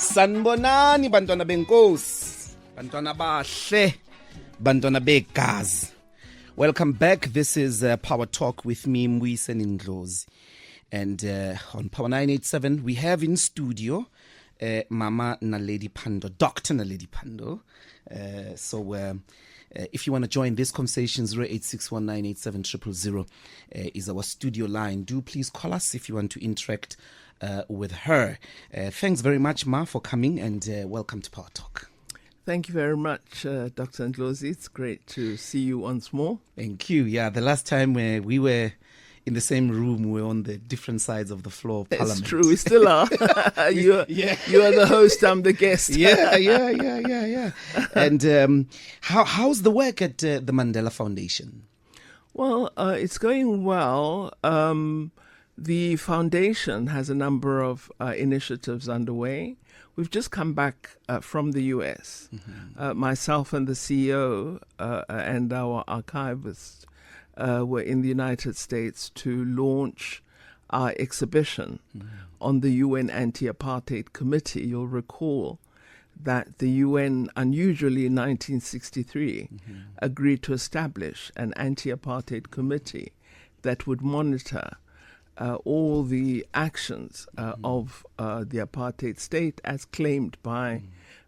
Sanibonani bantwana benkosi, bantwana bahle, bantwana begazi. Welcome back. This is Power Talk with me, Mbuyiseni Ndlozi. And on Power 987, we have in studio Mama Naledi Pandor, Dr Naledi Pandor. If you want to join this conversation, 0861987000 is our studio line. Do please call us if you want to interact with her. Thanks very much, Ma, for coming, and welcome to Power Talk. Thank you very much, Dr. Ndlozi. It's great to see you once more. Thank you. Yeah, the last time we were in the same room, we were on the different sides of the floor of Parliament. It's true, we still are. You are the host, I'm the guest. Yeah. And how's the work at the Mandela Foundation? Well, it's going well. The foundation has a number of initiatives underway. We've just come back from the US. Mm-hmm. Myself and the CEO and our archivist were in the United States to launch our exhibition on the UN Anti-Apartheid Committee. You'll recall that the UN, unusually in 1963, agreed to establish an anti-apartheid committee that would monitor all the actions of the apartheid state as claimed by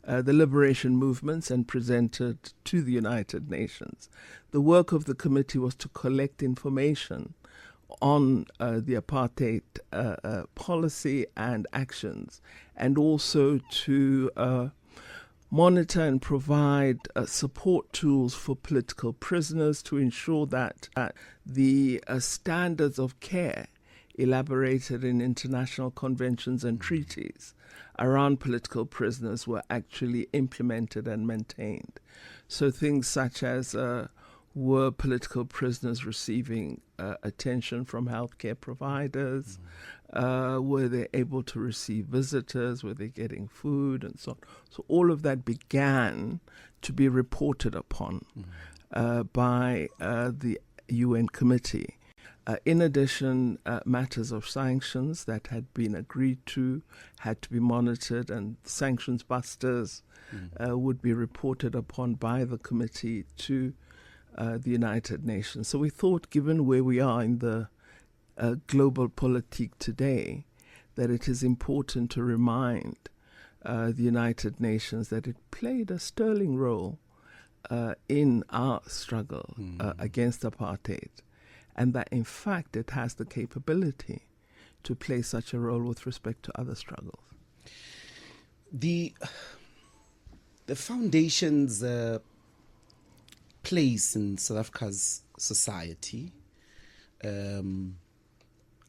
the liberation movements and presented to the United Nations. The work of the committee was to collect information on the apartheid policy and actions, and also to monitor and provide support tools for political prisoners to ensure that the standards of care elaborated in international conventions and treaties around political prisoners were actually implemented and maintained. So things such as were political prisoners receiving attention from healthcare providers? Were they able to receive visitors? Were they getting food and so on? So all of that began to be reported upon by the UN committee. In addition, matters of sanctions that had been agreed to had to be monitored, and sanctions busters would be reported upon by the committee to the United Nations. So we thought, given where we are in the global politique today, that it is important to remind the United Nations that it played a sterling role in our struggle against apartheid, and that in fact it has the capability to play such a role with respect to other struggles. The foundation's place in South Africa's society, I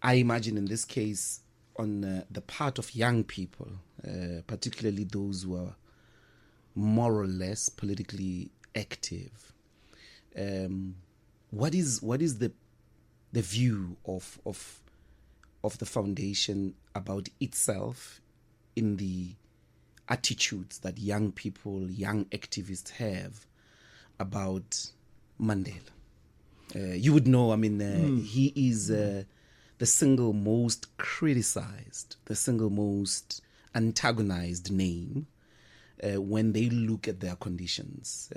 imagine in this case on the part of young people, particularly those who are more or less politically active. What is the view of the foundation about itself in the attitudes that young people, young activists have about Mandela? You would know, he is the single most criticized, the single most antagonized name when they look at their conditions.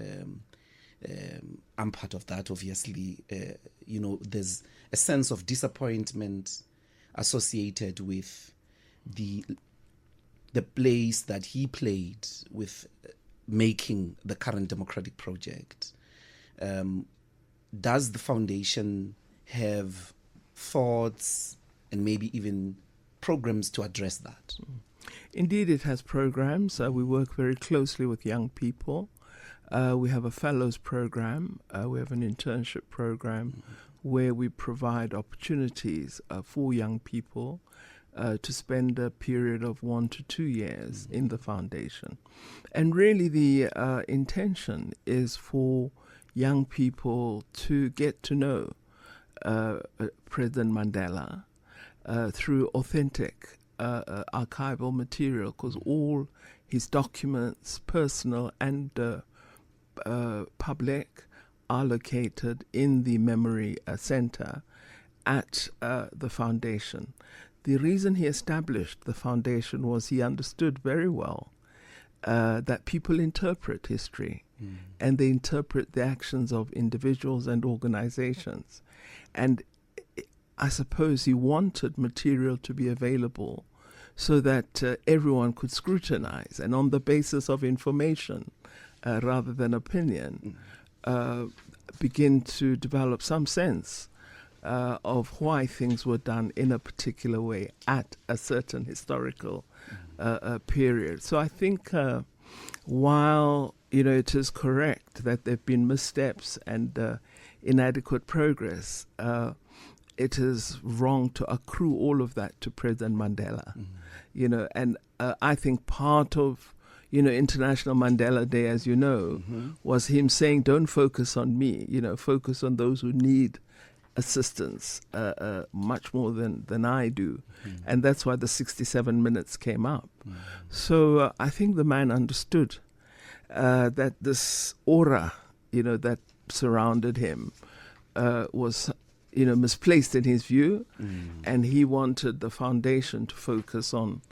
I'm part of that, obviously. There's a sense of disappointment associated with the place that he played with making the current democratic project. Does the foundation have thoughts and maybe even programs to address that? Indeed, it has programs. We work very closely with young people. We have a fellows program. We have an internship program where we provide opportunities for young people to spend a period of 1 to 2 years in the foundation. And really the intention is for young people to get to know President Mandela through authentic archival material, because all his documents, personal and public, are located in the Memory Center at the foundation. the reason he established the foundation was he understood very well that people interpret history and they interpret the actions of individuals and organizations. And I suppose he wanted material to be available so that everyone could scrutinize and on the basis of information rather than opinion begin to develop some sense of why things were done in a particular way at a certain historical period. So I think while it is correct that there have been missteps and inadequate progress, it is wrong to accrue all of that to President Mandela. And I think part of International Mandela Day, as you know, was him saying, don't focus on me, focus on those who need assistance much more than I do. And that's why the 67 minutes came up. So I think the man understood that this aura, that surrounded him was, misplaced in his view. And he wanted the foundation to focus on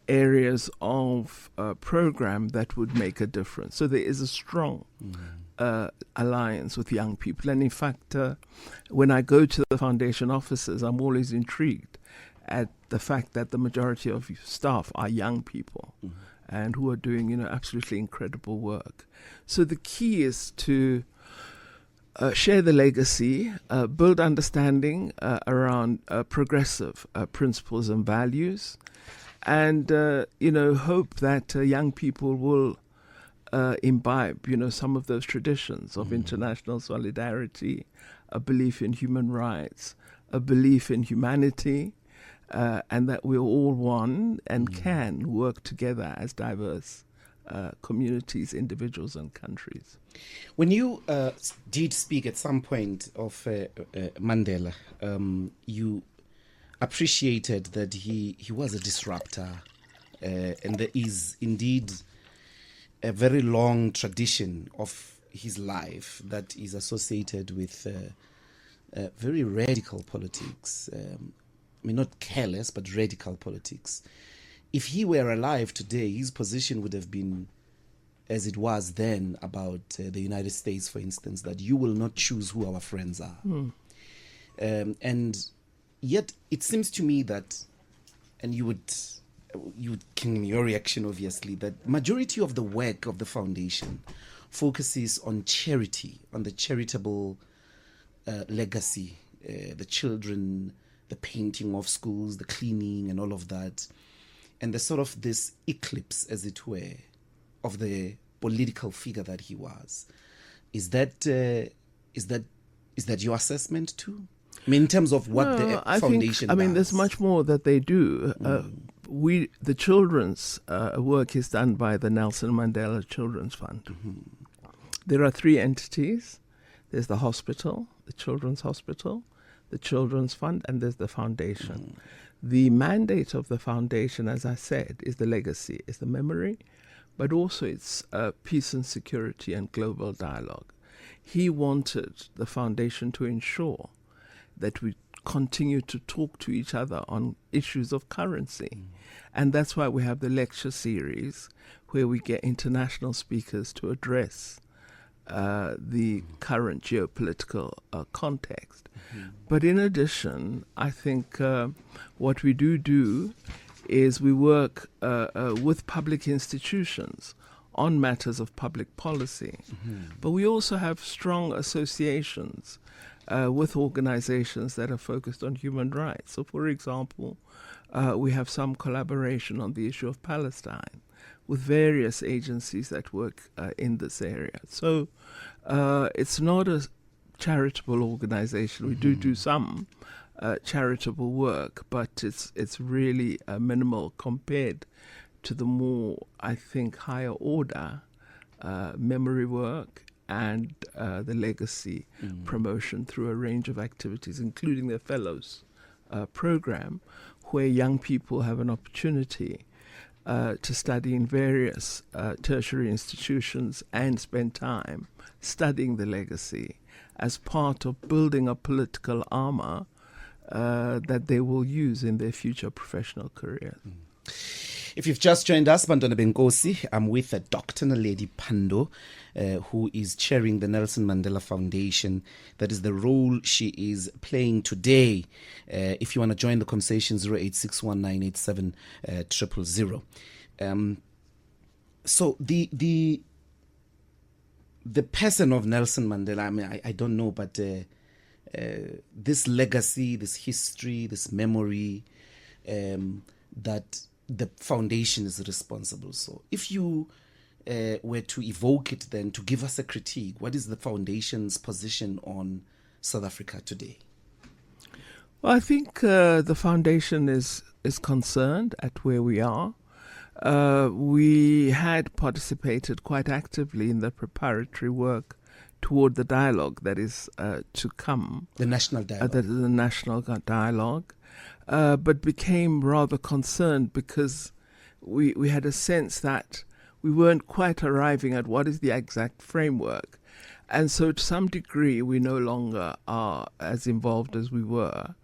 areas of program that would make a difference. So there is a strong alliance with young people. And in fact, when I go to the foundation offices, I'm always intrigued at the fact that the majority of staff are young people and who are doing, absolutely incredible work. So the key is to share the legacy, build understanding around progressive principles and values, and hope that young people will imbibe some of those traditions of international solidarity, a belief in human rights, a belief in humanity, and that we're all one and can work together as diverse communities, individuals and countries. When you did speak at some point of Mandela, you appreciated that he was a disruptor, and there is indeed a very long tradition of his life that is associated with very radical politics. Not careless, but radical politics. If he were alive today, his position would have been as it was then about the United States, for instance, that you will not choose who our friends are. And yet it seems to me that, and you would give me your reaction, obviously, that majority of the work of the foundation focuses on charity, on the charitable legacy, the children, the painting of schools, the cleaning and all of that. And the sort of this eclipse, as it were, of the political figure that he was. Is that your assessment too? I mean, in terms of what the foundation does. There's much more that they do. The children's work is done by the Nelson Mandela Children's Fund. There are three entities. There's the hospital, the Children's Hospital, the Children's Fund, and there's the foundation. The mandate of the foundation, as I said, is the legacy, is the memory, but also it's peace and security and global dialogue. He wanted the foundation to ensure that we continue to talk to each other on issues of currency. And that's why we have the lecture series where we get international speakers to address the current geopolitical context. But in addition, I think what we do is we work with public institutions on matters of public policy. But we also have strong associations with organizations that are focused on human rights. So, for example, we have some collaboration on the issue of Palestine with various agencies that work in this area. So it's not a charitable organization. We do some charitable work, but it's really minimal compared to the more, I think, higher order memory work and the legacy promotion through a range of activities, including the Fellows program, where young people have an opportunity to study in various tertiary institutions and spend time studying the legacy as part of building a political armor that they will use in their future professional careers. If you've just joined us, Bantwana Benkosi, I'm with Dr Naledi Pandor, who is chairing the Nelson Mandela Foundation. That is the role she is playing today. If you want to join the conversation, 0861987000. So the person of Nelson Mandela, I mean, I don't know, but this legacy, this history, this memory, that the foundation is responsible. So if you were to evoke it then, to give us a critique, what is the foundation's position on South Africa today? Well, I think the foundation is concerned at where we are. We had participated quite actively in the preparatory work toward the dialogue that is to come. The national dialogue. The national dialogue. But became rather concerned because we had a sense that we weren't quite arriving at what is the exact framework. And so to some degree, we no longer are as involved as we were.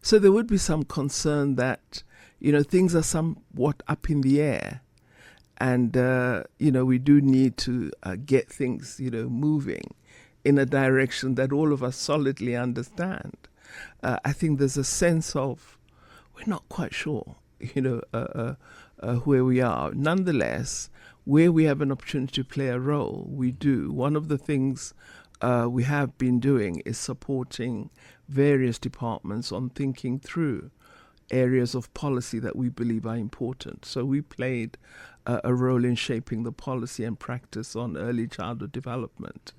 So there would be some concern that, things are somewhat up in the air. And, we do need to get things, moving in a direction that all of us solidly understand. I think there's a sense of, we're not quite sure, where we are. Nonetheless, where we have an opportunity to play a role, we do. One of the things we have been doing is supporting various departments on thinking through areas of policy that we believe are important. So we played a role in shaping the policy and practice on early childhood development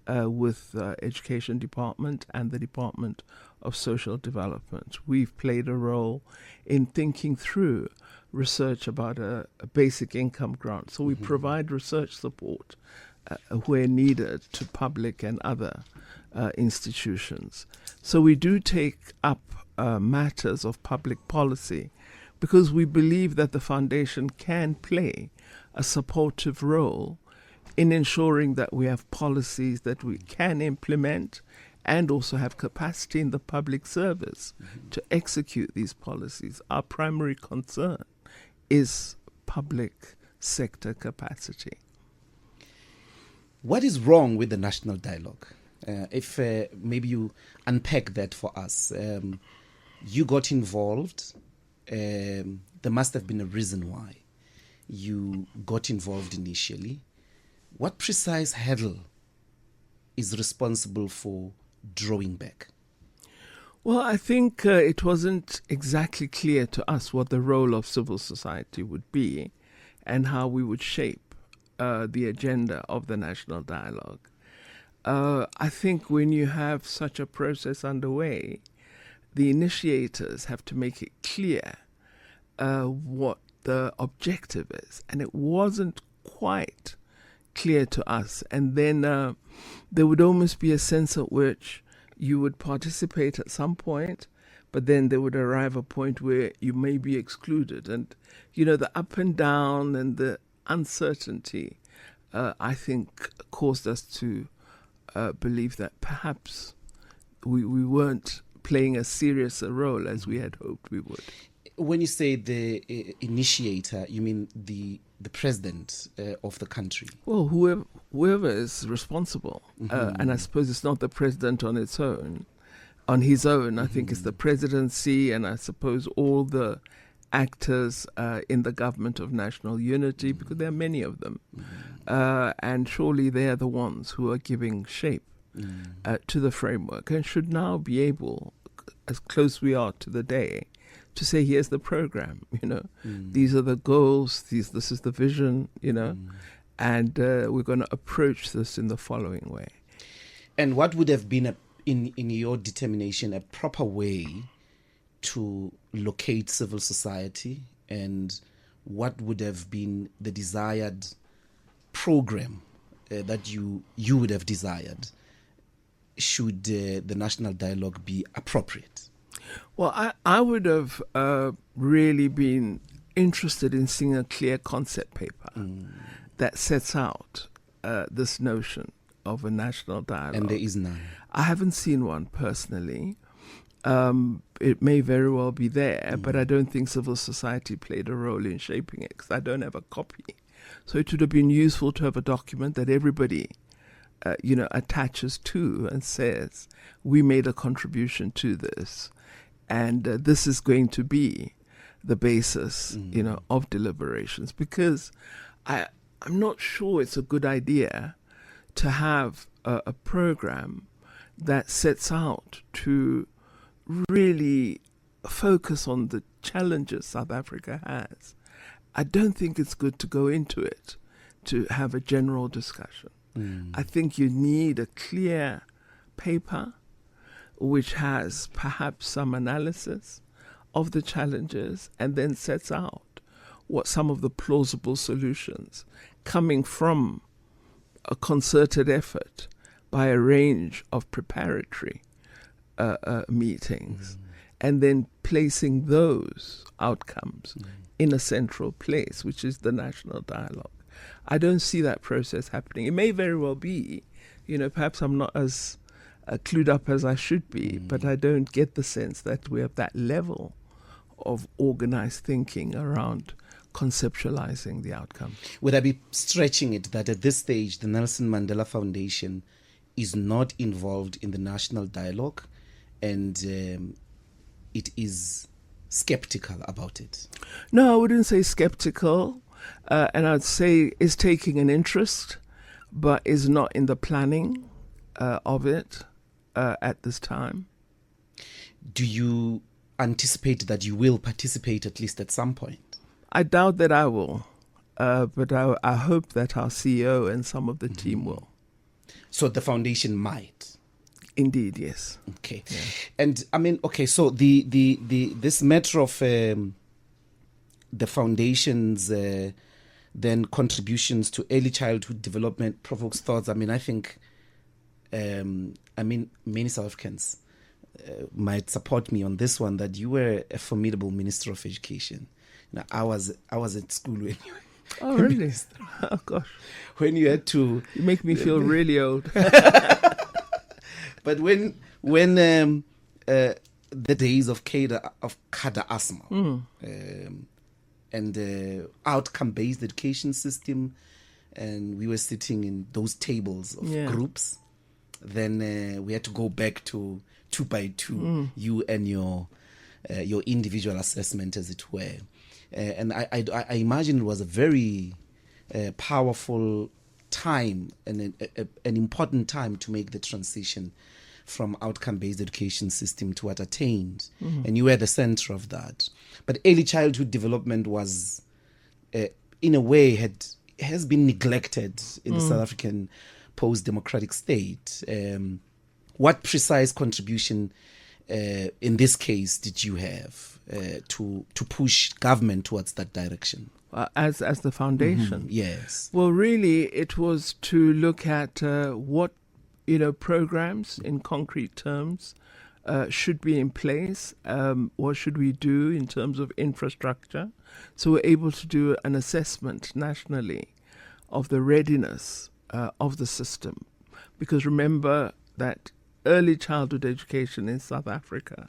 with Education Department and the Department of Social Development. We've played a role in thinking through research about a basic income grant. So we provide research support where needed to public and other institutions. So we do take up matters of public policy because we believe that the foundation can play a supportive role in ensuring that we have policies that we can implement and also have capacity in the public service to execute these policies. Our primary concern is public sector capacity. What is wrong with the national dialogue? If maybe you unpack that for us. You got involved. There must have been a reason why you got involved initially. What precise hurdle is responsible for drawing back? Well, I think it wasn't exactly clear to us what the role of civil society would be and how we would shape the agenda of the national dialogue. I think when you have such a process underway, the initiators have to make it clear what the objective is. And it wasn't quite clear to us. And then there would almost be a sense at which you would participate at some point, but then there would arrive a point where you may be excluded. And, the up and down and the uncertainty, I think, caused us to believe that perhaps we weren't playing as serious a role as we had hoped we would. When you say the initiator, you mean the president of the country? Well, whoever is responsible. And I suppose it's not the president on his own. I think it's the presidency and I suppose all the actors in the government of national unity, because there are many of them. And surely they are the ones who are giving shape to the framework and should now be able, as close we are to the day, to say, here's the program, these are the goals, this is the vision, and we're going to approach this in the following way. And what would have been, in your determination, a proper way to locate civil society, and what would have been the desired program that you would have desired should the national dialogue be appropriate? Well, I would have really been interested in seeing a clear concept paper that sets out this notion of a national dialogue. And there is none. I haven't seen one personally. It may very well be there, but I don't think civil society played a role in shaping it because I don't have a copy. So it would have been useful to have a document that everybody, attaches to and says, we made a contribution to this, and this is going to be the basis, of deliberations. Because I'm not sure it's a good idea to have a program that sets out to really focus on the challenges South Africa has. I don't think it's good to go into it to have a general discussion. I think you need a clear paper which has perhaps some analysis of the challenges and then sets out what some of the plausible solutions coming from a concerted effort by a range of preparatory meetings, and then placing those outcomes in a central place, which is the national dialogue. I don't see that process happening. It may very well be, perhaps I'm not as clued up as I should be, but I don't get the sense that we have that level of organized thinking around conceptualizing the outcome. Would I be stretching it that at this stage, the Nelson Mandela Foundation is not involved in the national dialogue and it is skeptical about it? No, I wouldn't say skeptical. And I'd say is taking an interest, but is not in the planning of it at this time. Do you anticipate that you will participate at least at some point? I doubt that I will, but I hope that our CEO and some of the team will. So the foundation might? Indeed, yes. Okay. Yeah. And I mean, okay, so the this matter of the foundation's then contributions to early childhood development provokes thoughts. I mean, I think, many South Africans might support me on this one, that you were a formidable Minister of Education. Now, I was at school when you were. Oh, really? Oh, gosh. When you had to... You make me feel really old. But when the days of Kada Asma and outcome-based education system, and we were sitting in those tables of groups, then we had to go back to 2 by 2, you and your individual assessment, as it were. And I imagine it was a very powerful time and an important time to make the transition from outcome-based education system to what attained. And you were the center of that. But early childhood development was, in a way, has been neglected in the South African post-democratic state. What precise contribution in this case did you have to push government towards that direction? As the foundation? Yes. Well, really, it was to look at what programs in concrete terms should be in place. What should we do in terms of infrastructure? So we're able to do an assessment nationally of the readiness of the system. Because remember that early childhood education in South Africa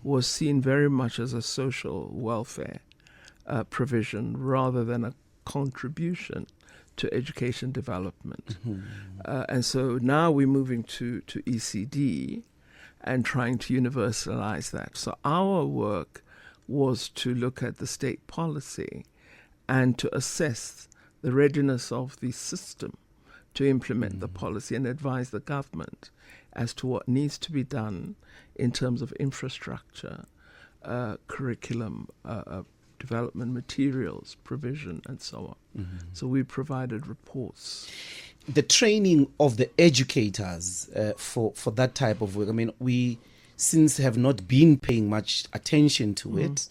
was seen very much as a social welfare provision rather than a contribution to education development. And so now we're moving to ECD and trying to universalize that. So our work was to look at the state policy and to assess the readiness of the system to implement the policy and advise the government as to what needs to be done in terms of infrastructure, curriculum, development materials, provision, and so on. So we provided reports. The training of the educators for that type of work, I mean, we since have not been paying much attention to it.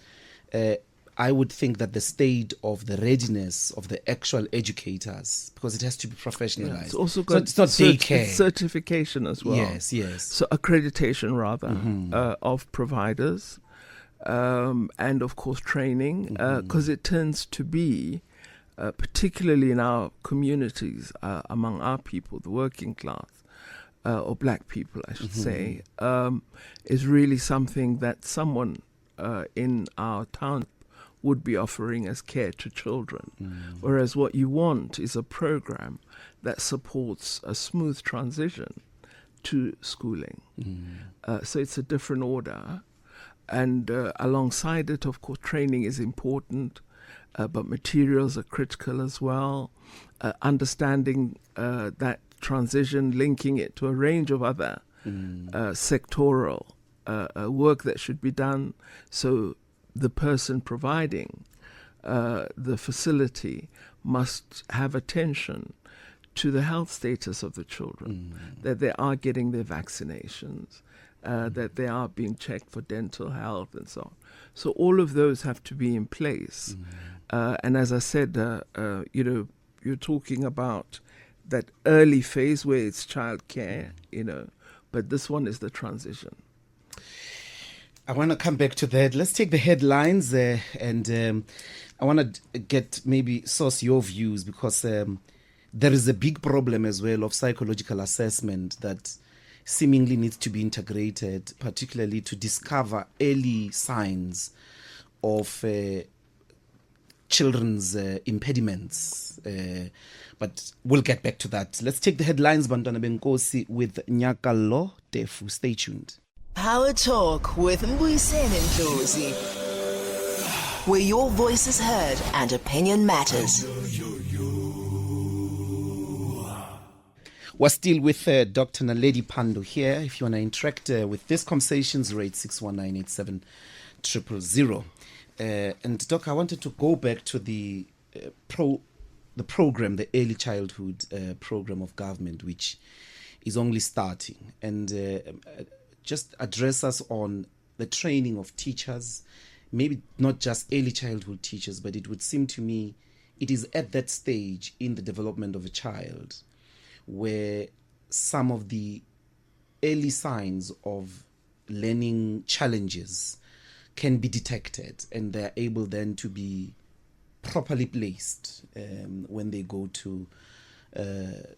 I would think that the state of the readiness of the actual educators, because it has to be professionalized. It's also got it's not daycare. Certification as well. Yes. So accreditation, rather, of providers. And of course training, because it tends to be, particularly in our communities, among our people, the working class, or black people, I should say, is really something that someone in our town would be offering as care to children. Whereas what you want is a program that supports a smooth transition to schooling. So it's a different order. And alongside it, of course, training is important, but materials are critical as well. Understanding that transition, linking it to a range of other sectoral work that should be done. So the person providing the facility must have attention to the health status of the children, that they are getting their vaccinations, that they are being checked for dental health and so on. So all of those have to be in place. And as I said, you're talking about that early phase where it's childcare, but this one is the transition. I want to come back to that. Let's take the headlines and I want to get maybe source your views, because there is a big problem as well of psychological assessment that seemingly needs to be integrated, particularly to discover early signs of children's impediments. But we'll get back to that. Let's take the headlines, Bantwana Benkosi, with Nyakalo Tefu. Stay tuned. Power Talk with Mbuyiseni Ndlozi, where your voice is heard and opinion matters. We're still with Dr. Naledi Pandor here. If you want to interact with this conversations, rate 6198700. And Doc, I wanted to go back to the program, the early childhood program of government, which is only starting, and just address us on the training of teachers, maybe not just early childhood teachers, but it would seem to me it is at that stage in the development of a child where some of the early signs of learning challenges can be detected, and they're able then to be properly placed when they go to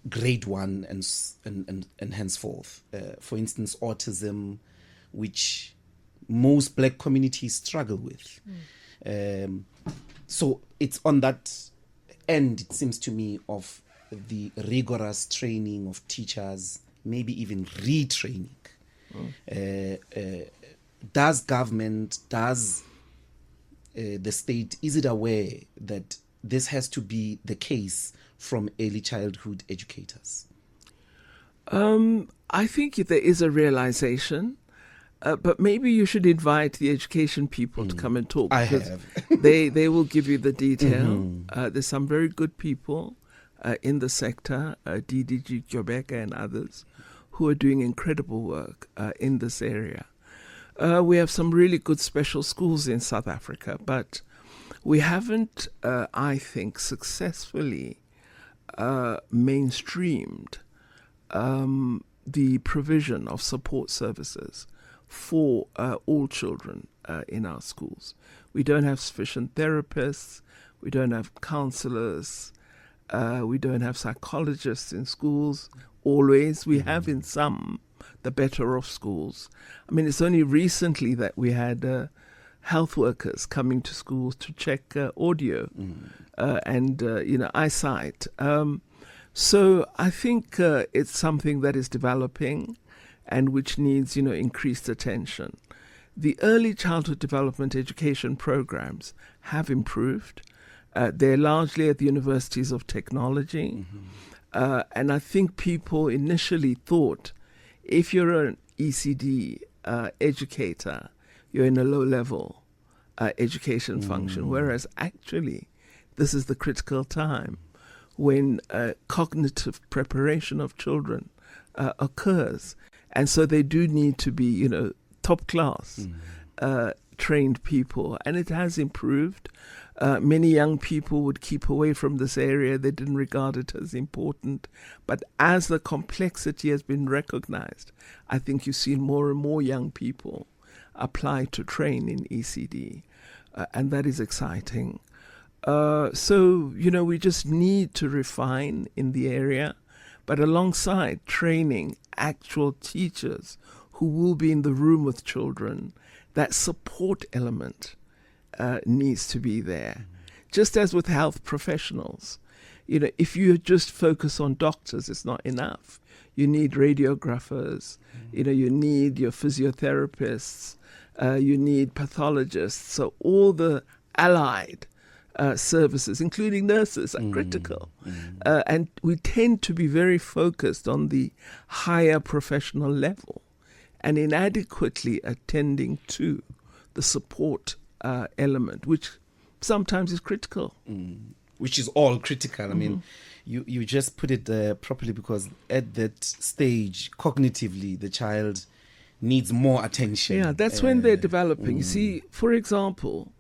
grade 1 and henceforth. For instance, autism, which most black communities struggle with. So it's on that end, it seems to me, of the rigorous training of teachers, maybe even retraining. Does government, does the state, is it aware that this has to be the case from early childhood educators? I think there is a realization, but maybe you should invite the education people to come and talk. I have. they will give you the detail. There's some very good people in the sector, DDG Quebec and others, who are doing incredible work in this area. We have some really good special schools in South Africa, but we haven't, I think, successfully mainstreamed the provision of support services for all children in our schools. We don't have sufficient therapists, we don't have counselors, we don't have psychologists in schools always. We have in some, the better off schools. I mean, it's only recently that we had health workers coming to schools to check audio and eyesight. So I think it's something that is developing and which needs increased attention. The early childhood development education programs have improved. They're largely at the universities of technology. And I think people initially thought if you're an ECD educator, you're in a low-level education function, whereas actually this is the critical time when cognitive preparation of children occurs. And so they do need to be, top-class trained people. And it has improved. Many young people would keep away from this area. They didn't regard it as important. But as the complexity has been recognized, I think you see more and more young people apply to train in ECD. And that is exciting. So, we just need to refine in the area. but alongside training actual teachers who will be in the room with children, that support element needs to be there. Just as with health professionals, if you just focus on doctors, it's not enough. You need radiographers, you need your physiotherapists, you need pathologists. So all the allied services, including nurses, are critical. And we tend to be very focused on the higher professional level and inadequately attending to the support element, which sometimes is critical. Which is all critical. I mean, you just put it properly, because at that stage, cognitively, the child needs more attention. Yeah, that's when they're developing. You see, for example,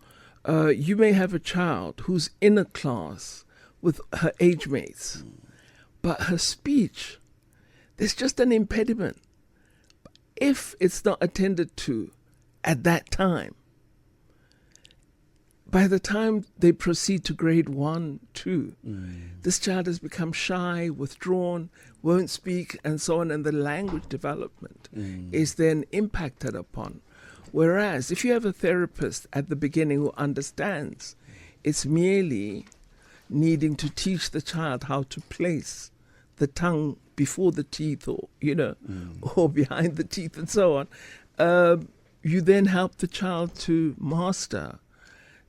you may have a child who's in a class with her age mates, but her speech, there's just an impediment. If it's not attended to at that time, by the time they proceed to grade 1, 2, this child has become shy, withdrawn, won't speak, and so on, and the language development is then impacted upon. Whereas if you have a therapist at the beginning who understands it's merely needing to teach the child how to place the tongue before the teeth, or or behind the teeth, and so on, you then help the child to master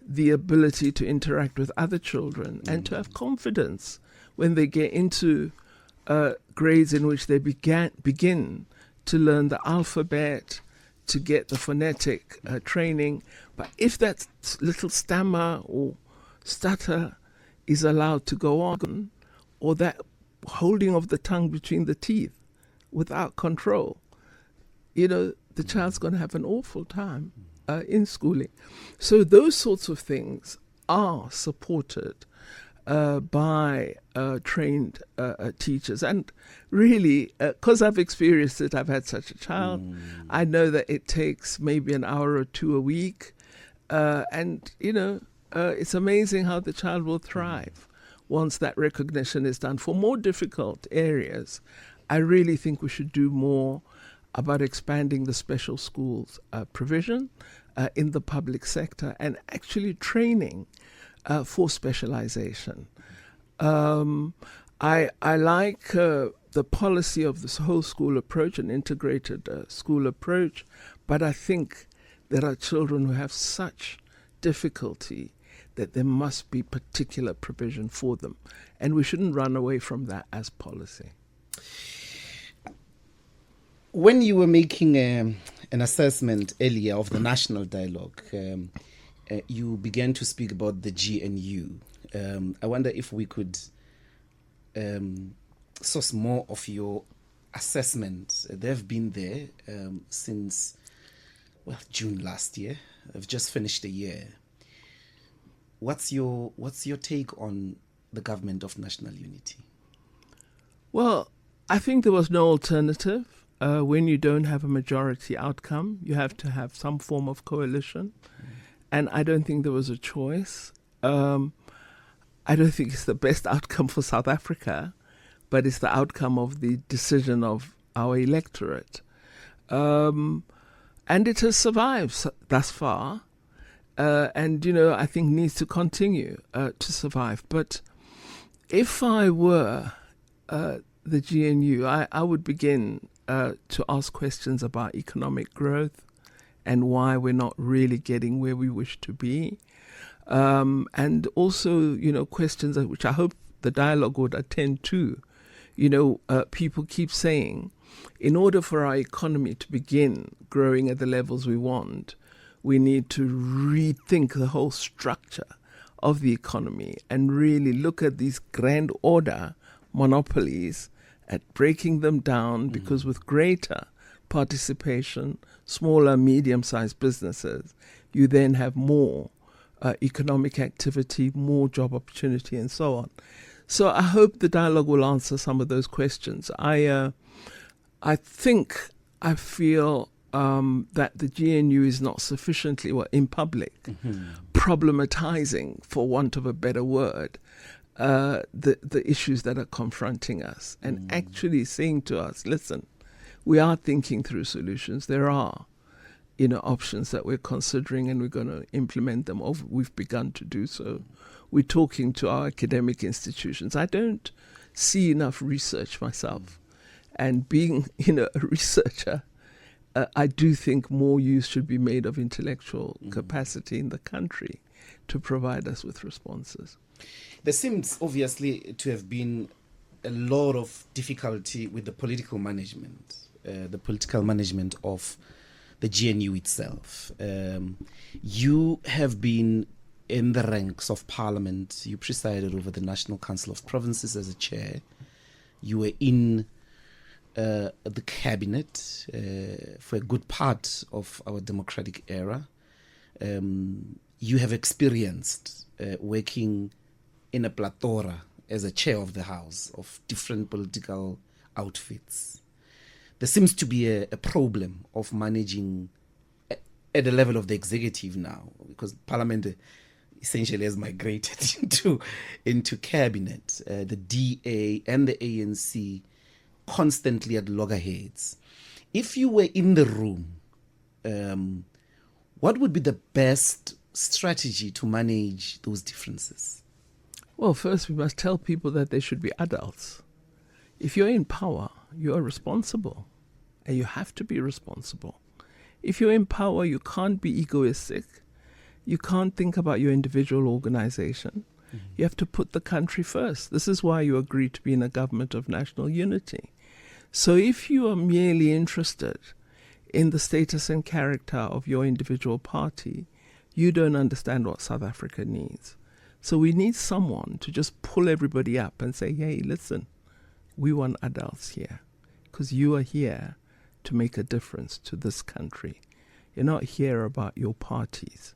the ability to interact with other children and to have confidence when they get into grades in which they begin to learn the alphabet, to get the phonetic training. But if that little stammer or stutter is allowed to go on, or that holding of the tongue between the teeth without control, the child's going to have an awful time in schooling. So those sorts of things are supported by trained teachers. And really, because I've experienced it, I've had such a child, I know that it takes maybe an hour or two a week. It's amazing how the child will thrive once that recognition is done. For more difficult areas, I really think we should do more about expanding the special schools provision in the public sector and actually training for specialization. I like the policy of this whole school approach, an integrated school approach, but I think there are children who have such difficulty that there must be particular provision for them, and we shouldn't run away from that as policy. When you were making an assessment earlier of the national dialogue, you began to speak about the GNU. I wonder if we could source more of your assessment. They've been there since June last year. They've just finished a year. What's your take on the government of national unity? Well, I think there was no alternative. When you don't have a majority outcome, you have to have some form of coalition. And I don't think there was a choice. I don't think it's the best outcome for South Africa, but it's the outcome of the decision of our electorate. And it has survived thus far. And, I think needs to continue to survive. But if I were the GNU, I would begin to ask questions about economic growth and why we're not really getting where we wish to be. And also, questions which I hope the dialogue would attend to. People keep saying, in order for our economy to begin growing at the levels we want, we need to rethink the whole structure of the economy and really look at these grand order monopolies, at breaking them down, because with greater participation, smaller, medium-sized businesses, you then have more economic activity, more job opportunity, and so on. So I hope the dialogue will answer some of those questions. I feel that the GNU is not sufficiently, in public, problematizing, for want of a better word, the issues that are confronting us and actually saying to us, listen, we are thinking through solutions. There are, options that we're considering and we're going to implement them. We've begun to do so. We're talking to our academic institutions. I don't see enough research myself. And being, a researcher, I do think more use should be made of intellectual capacity in the country to provide us with responses. There seems obviously to have been a lot of difficulty with the political management of the GNU itself. You have been in the ranks of Parliament. You presided over the National Council of Provinces as a chair. You were in the cabinet for a good part of our democratic era. You have experienced working in a plethora as a chair of the House of different political outfits. There seems to be a problem of managing at the level of the executive now, because Parliament essentially has migrated into cabinet. The DA and the ANC constantly at loggerheads. If you were in the room, what would be the best strategy to manage those differences? Well, first we must tell people that they should be adults. If you're in power, you are responsible, and you have to be responsible. If you're in power, you can't be egoistic. You can't think about your individual organization. You have to put the country first. This is why you agreed to be in a government of national unity. So if you are merely interested in the status and character of your individual party, you don't understand what South Africa needs. So we need someone to just pull everybody up and say, hey, listen, we want adults here because you are here to make a difference to this country. You're not here about your parties.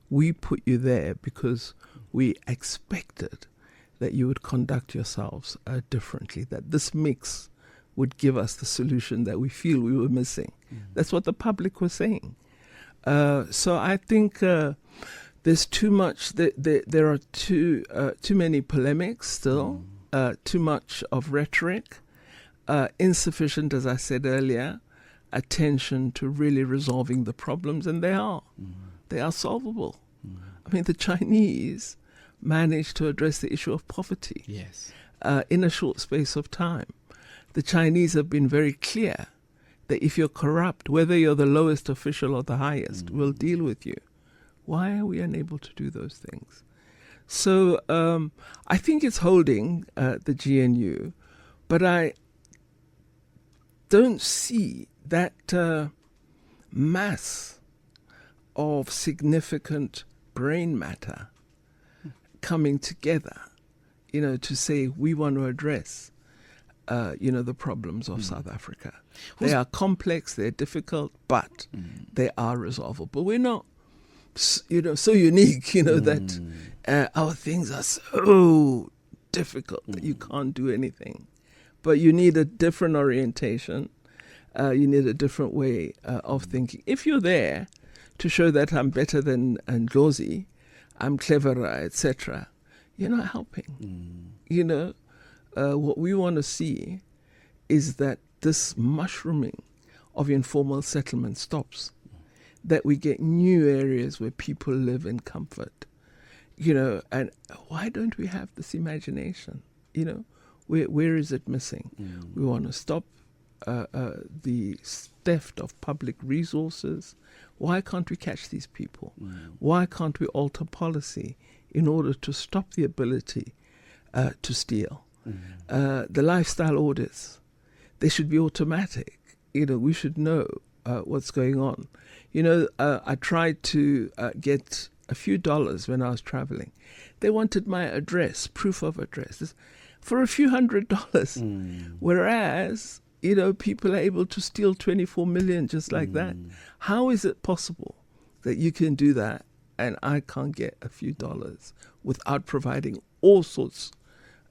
We put you there because we expected that you would conduct yourselves differently, that this mix would give us the solution that we feel we were missing. That's what the public was saying. So I think there's too much, there are too many polemics still, too much of rhetoric, insufficient, as I said earlier, attention to really resolving the problems, and they are solvable. I mean, the Chinese managed to address the issue of poverty in a short space of time. The Chinese have been very clear that if you're corrupt, whether you're the lowest official or the highest, we'll deal with you. Why are we unable to do those things? So I think it's holding the GNU, but I don't see that mass of significant brain matter coming together, to say we want to address, the problems of South Africa. They are complex, they're difficult, but they are resolvable. We're not, so unique, that our things are so difficult that you can't do anything. But you need a different orientation. You need a different way of thinking. If you're there to show that I'm better than Ndlozi, I'm cleverer, etc., you're not helping. What we want to see is that this mushrooming of informal settlement stops, that we get new areas where people live in comfort, and why don't we have this imagination? Where is it missing? We want to stop the theft of public resources. Why can't we catch these people? Why can't we alter policy in order to stop the ability to steal? The lifestyle audits, they should be automatic. We should know what's going on. I tried to get a few dollars when I was traveling. They wanted my address, proof of address, for a few $100s. Whereas, people are able to steal 24 million just like that. How is it possible that you can do that and I can't get a few dollars without providing all sorts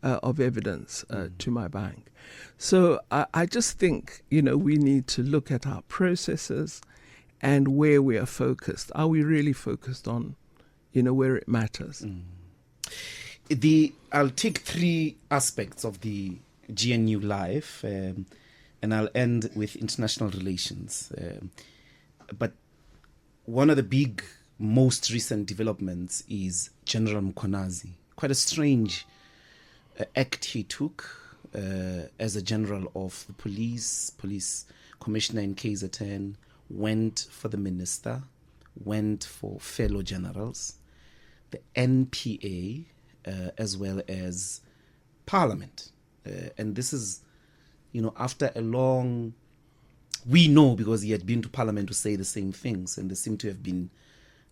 of evidence to my bank? So I just think, we need to look at our processes and where we are focused. Are we really focused on, where it matters? I'll take three aspects of the GNU life, and I'll end with international relations. But one of the big, most recent developments is General Mkonazi. Quite a strange act he took as a general of the police commissioner in KZN, went for the minister, went for fellow generals, the NPA, as well as Parliament. And this is, after a long... We know because he had been to Parliament to say the same things, and there seemed to have been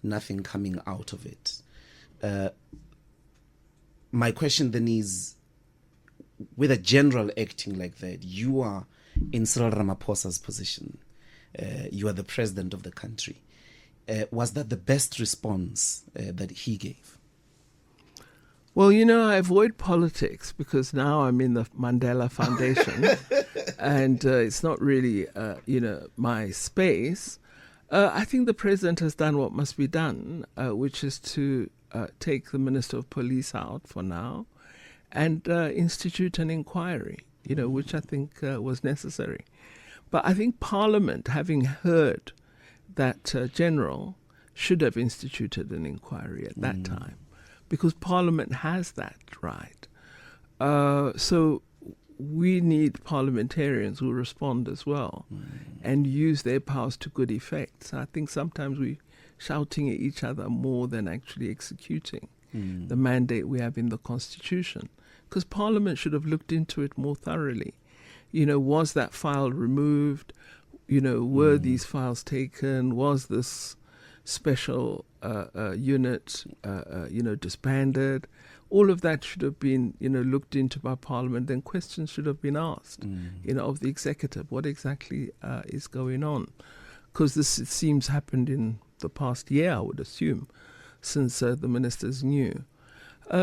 nothing coming out of it. My question then is, with a general acting like that, you are in Cyril Ramaphosa's position. You are the president of the country. Was that the best response that he gave? Well, I avoid politics because now I'm in the Mandela Foundation and it's not really, my space. I think the president has done what must be done, which is to take the Minister of Police out for now and institute an inquiry, which I think was necessary. But I think Parliament, having heard that general, should have instituted an inquiry at that time, because Parliament has that right. So we need parliamentarians who respond as well and use their powers to good effect. So I think sometimes we're shouting at each other more than actually executing the mandate we have in the Constitution, because Parliament should have looked into it more thoroughly. Was that file removed? Were these files taken? Was this special unit, disbanded? All of that should have been, looked into by Parliament. Then questions should have been asked, of the executive. What exactly is going on? Because this, it seems, happened in the past year, I would assume, since the ministers knew.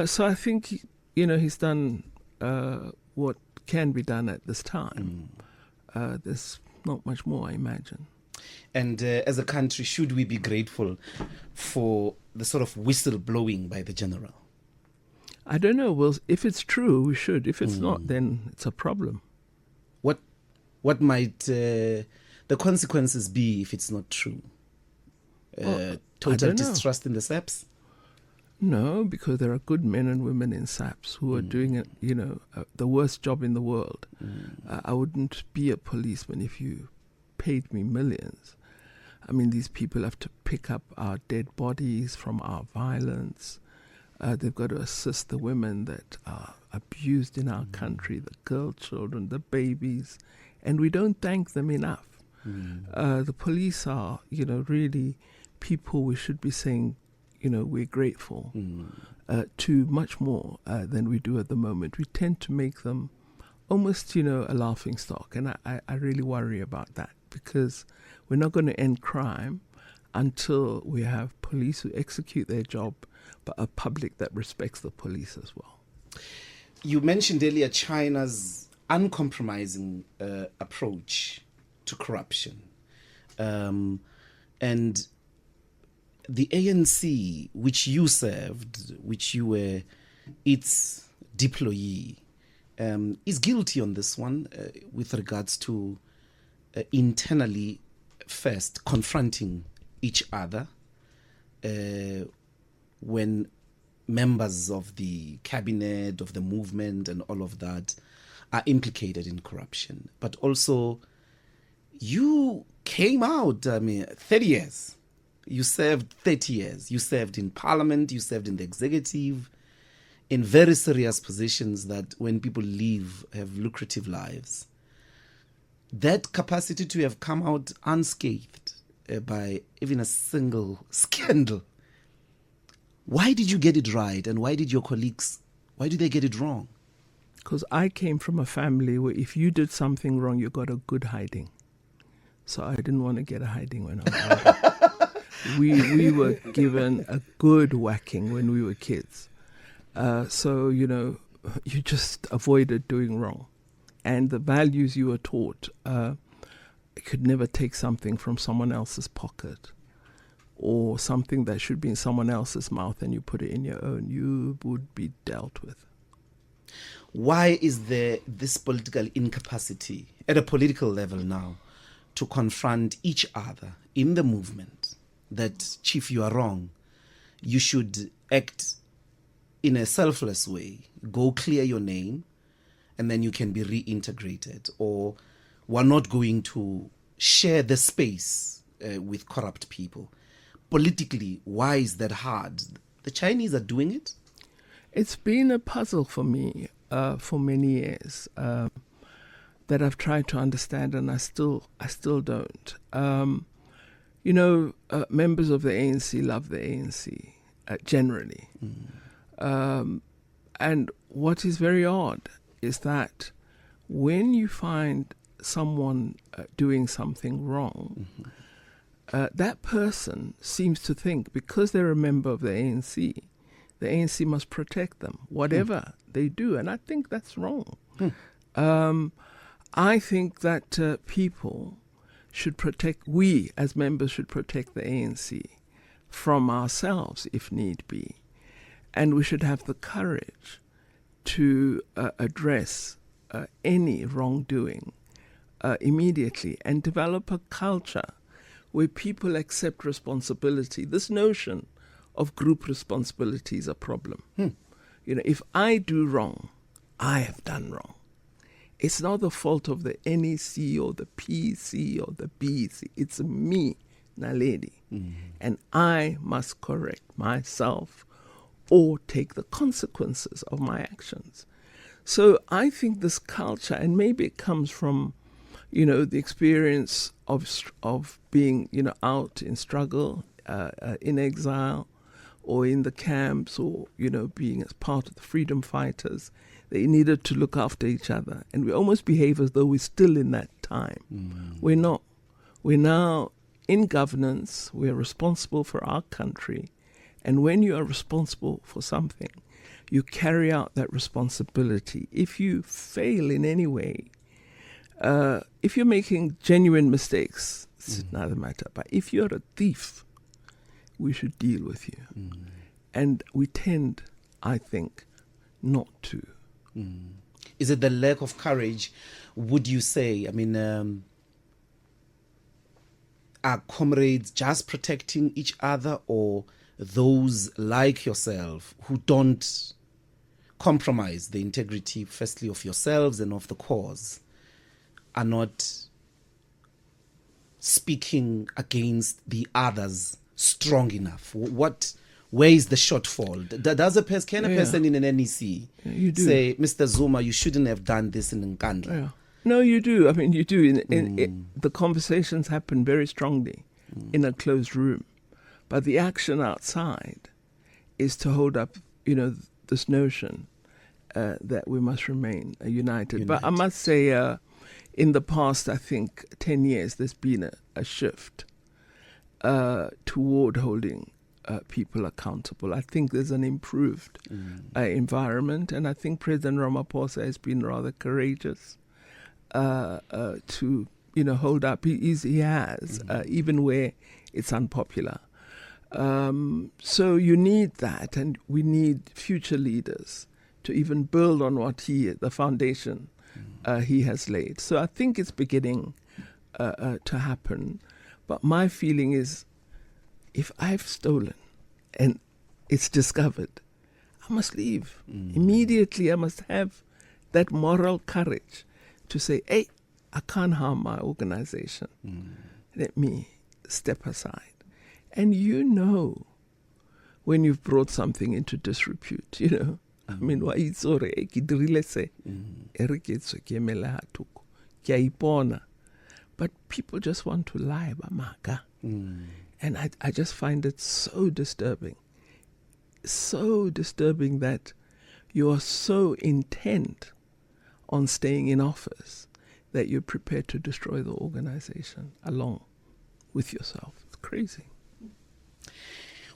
So I think, he's done what can be done at this time. There's not much more, I imagine. And as a country, should we be grateful for the sort of whistle blowing by the general? I don't know. Well, if it's true, we should. If it's not, then it's a problem. What might the consequences be if it's not true? Total distrust in the SAPS? No, because there are good men and women in SAPS who are doing it, the worst job in the world. I wouldn't be a policeman if you paid me millions. I mean, these people have to pick up our dead bodies from our violence. They've got to assist the women that are abused in our country, the girl children, the babies, and we don't thank them enough. The police are, really people we should be saying, we're grateful to much more than we do at the moment. We tend to make them almost, a laughing stock, and I really worry about that, because we're not going to end crime until we have police who execute their job, but a public that respects the police as well. You mentioned earlier China's uncompromising approach to corruption. And the ANC, which you served, which you were its deployee, is guilty on this one with regards to internally first confronting each other when members of the cabinet, of the movement and all of that are implicated in corruption. But also, you came out, 30 years. You served 30 years. You served in Parliament, you served in the executive, in very serious positions that when people leave have lucrative lives. That capacity to have come out unscathed by even a single scandal. Why did you get it right, and why did your colleagues, why did they get it wrong? Because I came from a family where if you did something wrong, you got a good hiding. So I didn't want to get a hiding when I was older. We were given a good whacking when we were kids. So, you just avoided doing wrong. And the values you were taught, you could never take something from someone else's pocket, or something that should be in someone else's mouth and you put it in your own, you would be dealt with. Why is there this political incapacity at a political level now to confront each other in the movement that, Chief, you are wrong? You should act in a selfless way, go clear your name, and then you can be reintegrated. Or we're not going to share the space with corrupt people. Politically, why is that hard? The Chinese are doing it? It's been a puzzle for me for many years that I've tried to understand, and I still don't. Members of the ANC love the ANC generally. And what is very odd is that when you find someone doing something wrong, that person seems to think because they're a member of the ANC must protect them, whatever they do. And I think that's wrong. I think that we as members should protect the ANC from ourselves if need be. And we should have the courage to address any wrongdoing immediately and develop a culture where people accept responsibility. This notion of group responsibility is a problem. If I do wrong, I have done wrong. It's not the fault of the NEC or the PC or the BC. It's me, Naledi. And I must correct myself or take the consequences of my actions. So I think this culture, and maybe it comes from, the experience of being, out in struggle, in exile, or in the camps, or, being as part of the freedom fighters. They needed to look after each other. And we almost behave as though we're still in that time. We're not. We're now in governance. We're responsible for our country. And when you are responsible for something, you carry out that responsibility. If you fail in any way, if you're making genuine mistakes, it's another matter. But if you're a thief, we should deal with you. And we tend, I think, not to. Is it the lack of courage, would you say? I mean, are comrades just protecting each other, or those like yourself who don't compromise the integrity, firstly, of yourselves and of the cause, are not speaking against the others strong enough? Where is the shortfall? Can a person in an NEC say, Mr. Zuma, you shouldn't have done this in Nkandla? Yeah. No, you do. I mean, you do. The conversations happen very strongly in a closed room. But the action outside is to hold up, this notion that we must remain united. But I must say, in the past, I think, 10 years, there's been a shift toward holding people accountable. I think there's an improved environment, and I think President Ramaphosa has been rather courageous to, hold up. He has, even where it's unpopular. So you need that, and we need future leaders to even build on what the foundation he has laid. So I think it's beginning to happen. But my feeling is, if I've stolen and it's discovered, I must leave. Immediately I must have that moral courage to say, hey, I can't harm my organization. Let me step aside. And when you've brought something into disrepute, I mean, but people just want to lie, Bamaka. And I just find it so disturbing that you are so intent on staying in office that you're prepared to destroy the organization along with yourself. It's crazy.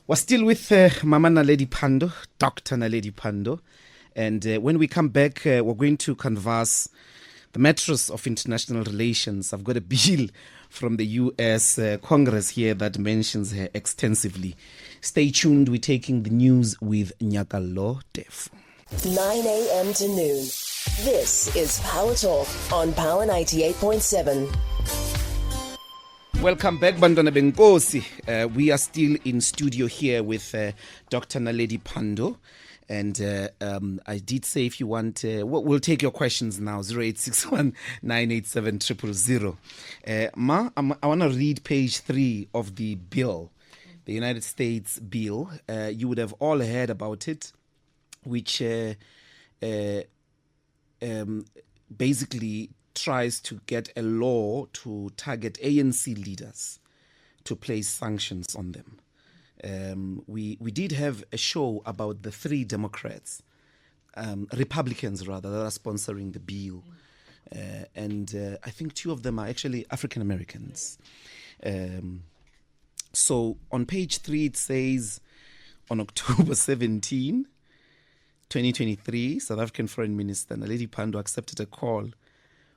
We're still with Mama Naledi Pandor, Dr. Naledi Pandor. And when we come back, we're going to converse the matters of international relations. I've got a bill from the U.S. Congress here that mentions her extensively. Stay tuned. We're taking the news with Nyakalo Tefo. 9 a.m. to noon. This is Power Talk on Power 98.7. Welcome back, Bantwana Benkosi. We are still in studio here with Dr. Naledi Pandor. And I did say if you want, we'll take your questions now, 0861 987 000. Ma, I want to read page 3 of the bill, the United States bill. You would have all heard about it, which basically tries to get a law to target ANC leaders to place sanctions on them. We did have a show about the 3 Democrats, Republicans rather, that are sponsoring the bill. And I think 2 of them are actually African Americans. So on page 3 it says, on October 17, 2023, South African Foreign Minister Naledi Pandor accepted a call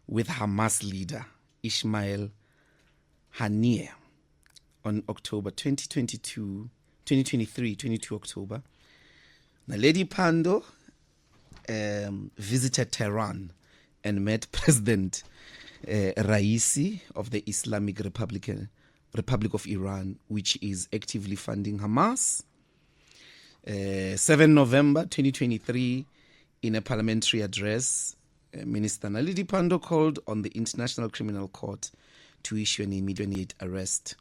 with Hamas leader Ismail Haniyeh on October 2023, 22 October. Naledi Pandor visited Tehran and met President Raisi of the Islamic Republic of Iran, which is actively funding Hamas. 7 November 2023, in a parliamentary address, Minister Naledi Pandor called on the International Criminal Court to issue an immediate arrest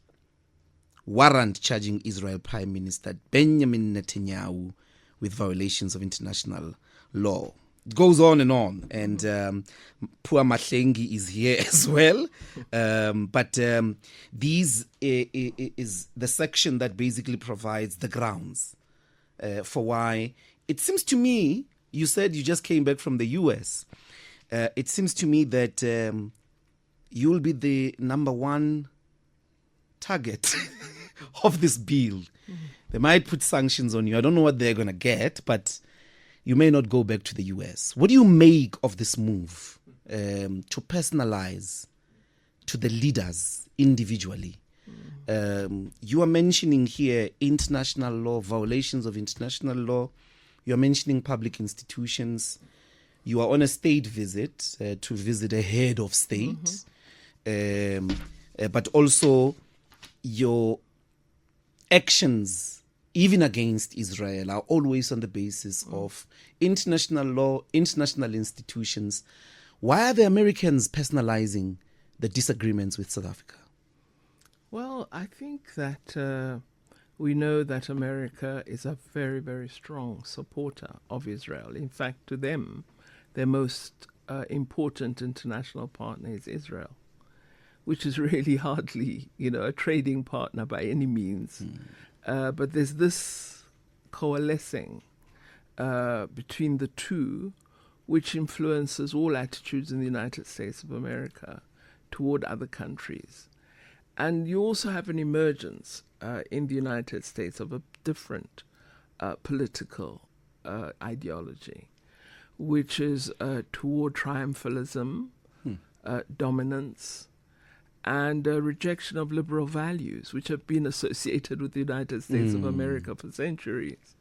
warrant charging Israel Prime Minister Benjamin Netanyahu with violations of international law. It goes on, and poor Mahlengi is here as well. But these is the section that basically provides the grounds for why it seems to me, you said you just came back from the US. It seems to me that you'll be the number 1 target of this bill. Mm-hmm. They might put sanctions on you. I don't know what they're going to get, but you may not go back to the US. What do you make of this move to personalize to the leaders individually? You are mentioning here international law, violations of international law. You are mentioning public institutions. You are on a state visit to visit a head of state, but also your actions, even against Israel, are always on the basis of international law, international institutions. Why are the Americans personalizing the disagreements with South Africa? Well, I think that we know that America is a very, very strong supporter of Israel. In fact, to them, their most important international partner is Israel, which is really hardly, a trading partner by any means. But there's this coalescing between the two, which influences all attitudes in the United States of America toward other countries. And you also have an emergence in the United States of a different political ideology, which is toward triumphalism, dominance, and rejection of liberal values, which have been associated with the United States of America for centuries.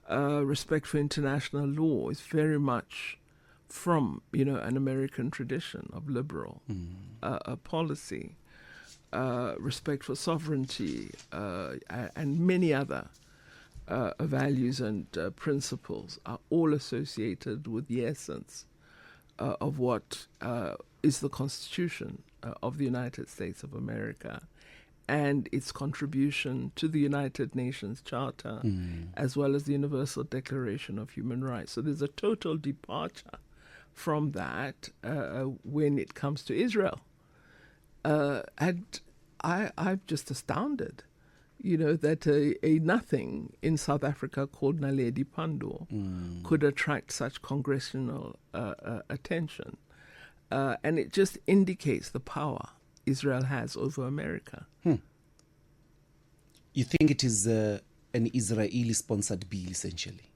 Respect for international law is very much from, an American tradition of liberal policy. Respect for sovereignty, and many other values and principles are all associated with the essence of what is the Constitution of the United States of America and its contribution to the United Nations Charter, as well as the Universal Declaration of Human Rights. So there's a total departure from that when it comes to Israel. And I'm just astounded, that a nothing in South Africa called Naledi Pandor could attract such congressional attention. And it just indicates the power Israel has over America. You think it is an Israeli-sponsored bill, essentially?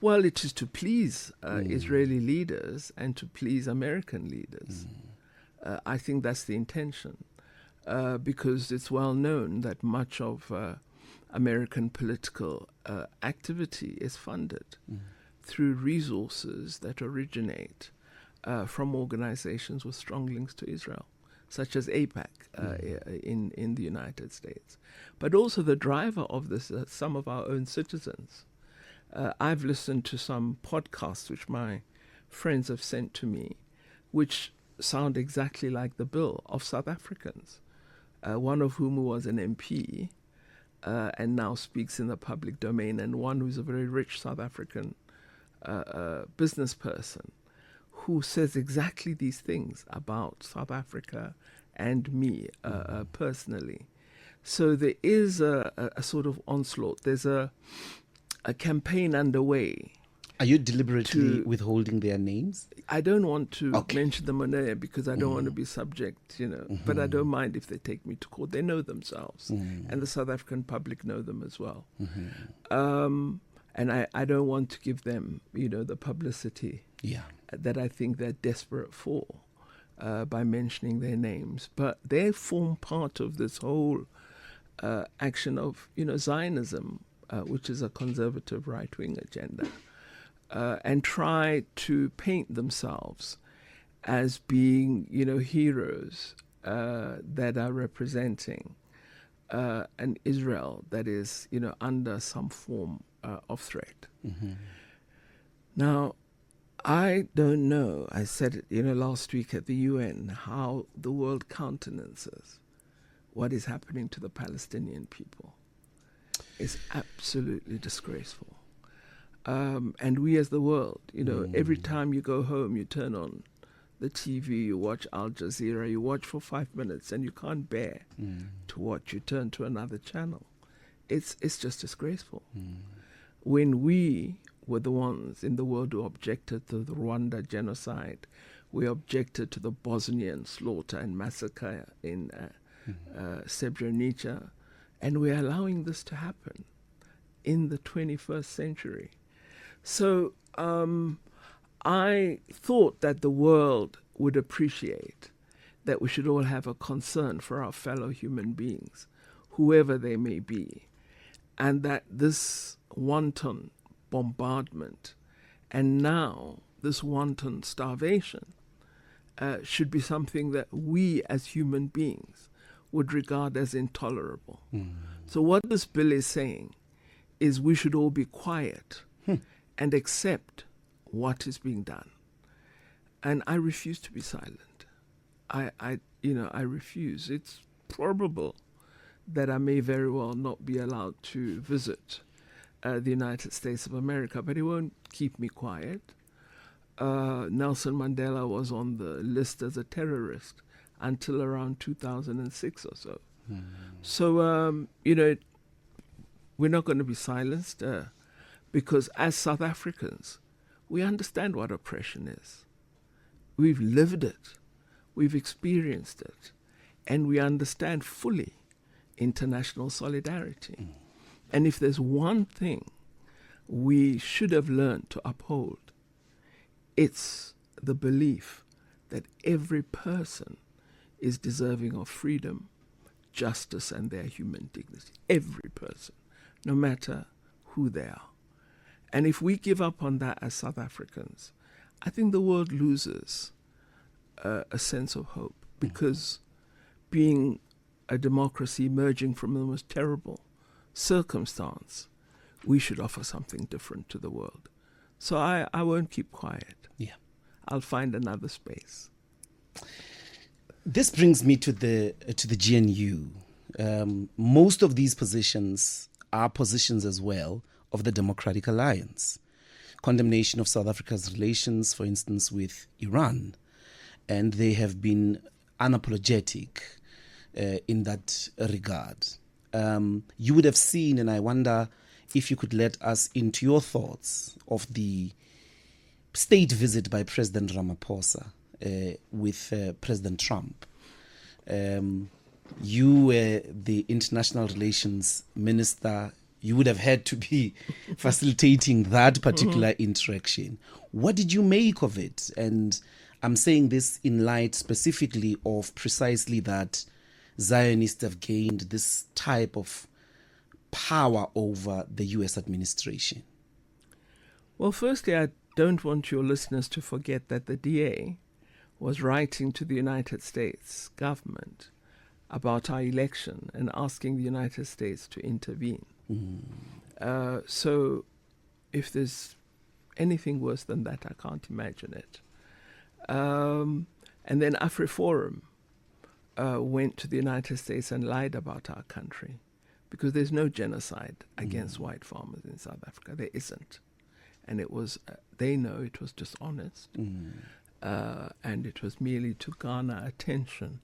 Well, it is to please Israeli leaders and to please American leaders. I think that's the intention. because it's well known that much of American political activity is funded through resources that originate from organizations with strong links to Israel, such as AIPAC in the United States. But also the driver of this are some of our own citizens. I've listened to some podcasts which my friends have sent to me, which sound exactly like the bill of South Africans, one of whom was an MP and now speaks in the public domain, and one who's a very rich South African business person who says exactly these things about South Africa and me personally. So there is a sort of onslaught. There's a campaign underway. Are you deliberately withholding their names? I don't want to mention them on air because I don't want to be subject, but I don't mind if they take me to court. They know themselves, and the South African public know them as well. And I don't want to give them, the publicity that I think they're desperate for by mentioning their names. But they form part of this whole action of, Zionism, which is a conservative right-wing agenda. And try to paint themselves as being, heroes that are representing an Israel that is, under some form of threat. Now, I don't know, I said it, last week at the UN, how the world countenances what is happening to the Palestinian people. It's absolutely disgraceful. And we as the world, every time you go home, you turn on the TV, you watch Al Jazeera, you watch for 5 minutes and you can't bear to watch. You turn to another channel. It's just disgraceful. When we were the ones in the world who objected to the Rwanda genocide, we objected to the Bosnian slaughter and massacre in Srebrenica, and we're allowing this to happen in the 21st century. So I thought that the world would appreciate that we should all have a concern for our fellow human beings, whoever they may be, and that this wanton bombardment and now this wanton starvation should be something that we as human beings would regard as intolerable. So what this bill is saying is we should all be quiet and accept what is being done. And I refuse to be silent. I refuse. It's probable that I may very well not be allowed to visit the United States of America, but it won't keep me quiet. Nelson Mandela was on the list as a terrorist until around 2006 or so. So, we're not going to be silenced because as South Africans, we understand what oppression is. We've lived it. We've experienced it. And we understand fully international solidarity. And if there's one thing we should have learned to uphold, it's the belief that every person is deserving of freedom, justice, and their human dignity. Every person, no matter who they are. And if we give up on that as South Africans, I think the world loses a sense of hope, because being a democracy emerging from the most terrible circumstance, we should offer something different to the world. So I won't keep quiet. Yeah, I'll find another space. This brings me to the GNU. Most of these positions are positions as well of the Democratic Alliance. Condemnation of South Africa's relations, for instance, with Iran. And they have been unapologetic in that regard. You would have seen, and I wonder if you could let us into your thoughts of the state visit by President Ramaphosa with President Trump. You were the international relations minister. You would have had to be facilitating that particular interaction. What did you make of it? And I'm saying this in light specifically of precisely that Zionists have gained this type of power over the US administration? Well, firstly, I don't want your listeners to forget that the DA was writing to the United States government about our election and asking the United States to intervene. So if there's anything worse than that, I can't imagine it. And then AfriForum went to the United States and lied about our country, because there's no genocide against white farmers in South Africa. There isn't. And it was, they know it was dishonest, and it was merely to garner attention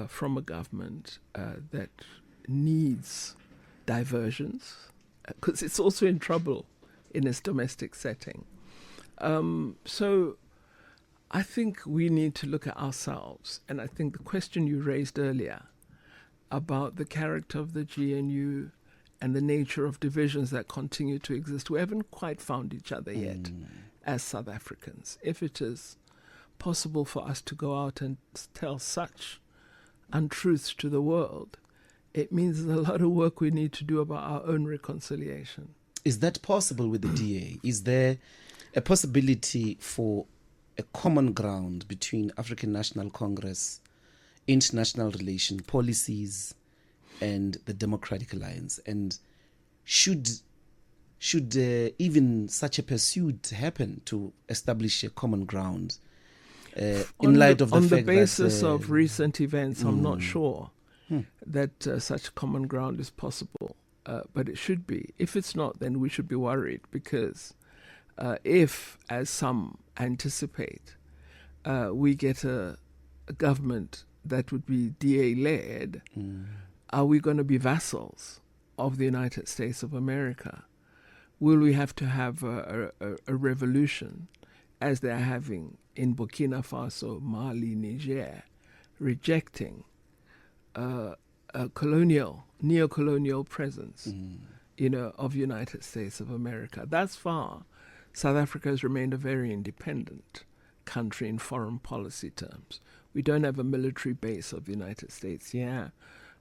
from a government that needs diversions, because it's also in trouble in its domestic setting. So I think we need to look at ourselves. And I think the question you raised earlier about the character of the GNU and the nature of divisions that continue to exist, we haven't quite found each other yet as South Africans. If it is possible for us to go out and tell such untruths to the world, it means there's a lot of work we need to do about our own reconciliation. Is that possible with the DA? Is there a possibility for a common ground between African National Congress, international relation policies, and the Democratic Alliance? And should even such a pursuit happen to establish a common ground in light of the fact that... On the basis of recent events, I'm not sure that such common ground is possible. But it should be. If it's not, then we should be worried, because if, as some anticipate, we get a government that would be DA-led, are we going to be vassals of the United States of America? Will we have to have a revolution, as they're having in Burkina Faso, Mali, Niger, rejecting a neo-colonial presence, of United States of America? Thus far, South Africa has remained a very independent country in foreign policy terms. We don't have a military base of the United States here.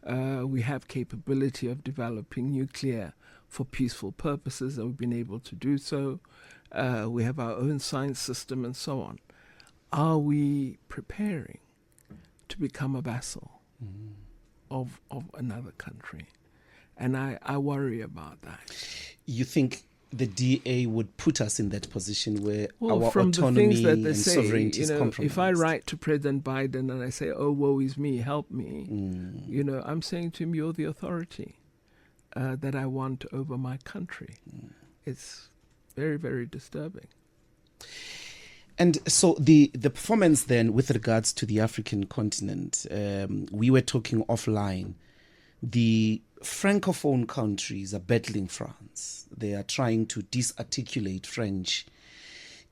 We have capability of developing nuclear for peaceful purposes, and we've been able to do so. We have our own science system and so on. Are we preparing to become a vassal of another country? And I worry about that. You think the DA would put us in that position where our from autonomy the things that they and say, sovereignty is compromised? If I write to President Biden and I say, "Oh, woe is me, help me," I'm saying to him, "You're the authority that I want over my country." It's very, very disturbing. And so the performance then with regards to the African continent, we were talking offline. The Francophone countries are battling France. They are trying to disarticulate French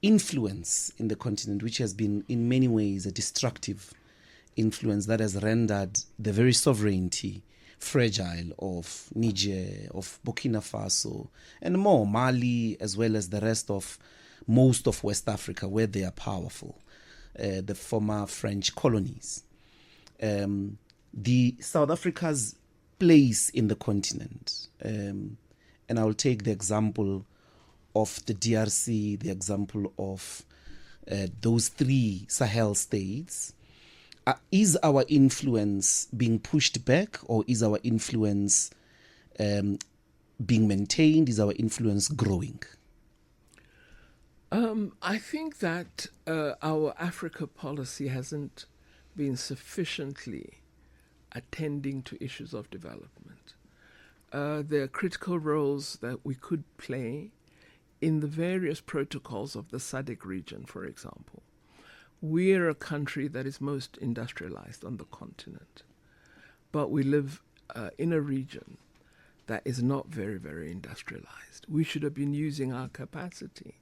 influence in the continent, which has been in many ways a destructive influence that has rendered the very sovereignty fragile of Niger, of Burkina Faso, and more, Mali, as well as the rest of most of West Africa, where they are powerful, the former French colonies. The South Africa's place in the continent, and I'll take the example of the DRC, the example of those three Sahel states. Is our influence being pushed back, or is our influence being maintained? Is our influence growing? I think that our Africa policy hasn't been sufficiently attending to issues of development. There are critical roles that we could play in the various protocols of the SADC region, for example. We're a country that is most industrialized on the continent, but we live in a region that is not very, very industrialized. We should have been using our capacity